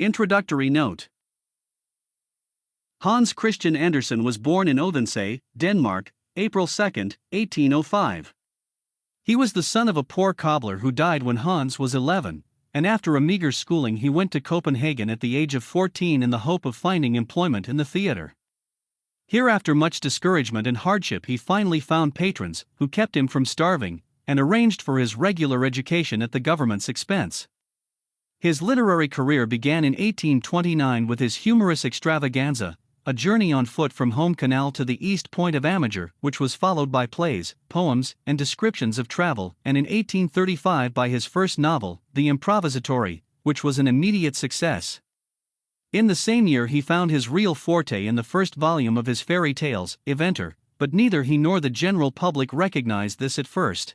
Introductory note. Hans Christian Andersen was born in Odense, Denmark, April 2, 1805. He was the son of a poor cobbler who died when Hans was 11, and after a meager schooling he went to Copenhagen at the age of 14 in the hope of finding employment in the theatre. Here, after much discouragement and hardship, he finally found patrons who kept him from starving and arranged for his regular education at the government's expense. His literary career began in 1829 with his humorous extravaganza, A Journey on Foot from Home Canal to the East Point of Amager, which was followed by plays, poems, and descriptions of travel, and in 1835 by his first novel, The Improvisatory, which was an immediate success. In the same year he found his real forte in the first volume of his fairy tales, Eventer, but neither he nor the general public recognized this at first.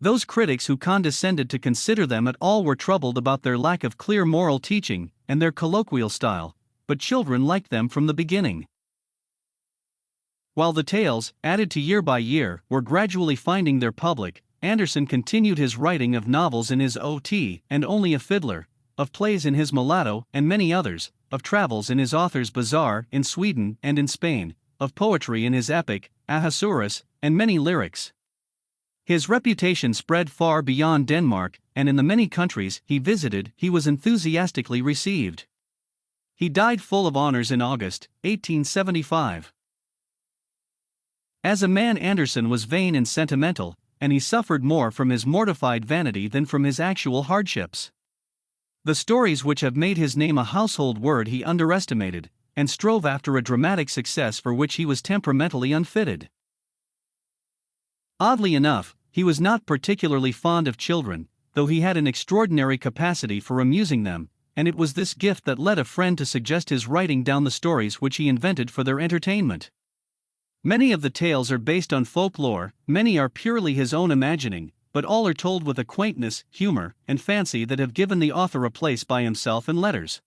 Those critics who condescended to consider them at all were troubled about their lack of clear moral teaching and their colloquial style, but children liked them from the beginning. While the tales, added to year by year, were gradually finding their public, Andersen continued his writing of novels in his O.T. and Only a Fiddler, of plays in his Mulatto and many others, of travels in his Author's Bazaar in Sweden and in Spain, of poetry in his epic, Ahasuerus, and many lyrics. His reputation spread far beyond Denmark, and in the many countries he visited he was enthusiastically received. He died full of honors in August, 1875. As a man, Andersen was vain and sentimental, and he suffered more from his mortified vanity than from his actual hardships. The stories which have made his name a household word he underestimated, and strove after a dramatic success for which he was temperamentally unfitted. Oddly enough, he was not particularly fond of children, though he had an extraordinary capacity for amusing them, and it was this gift that led a friend to suggest his writing down the stories which he invented for their entertainment. Many of the tales are based on folklore, many are purely his own imagining, but all are told with a quaintness, humor, and fancy that have given the author a place by himself in letters.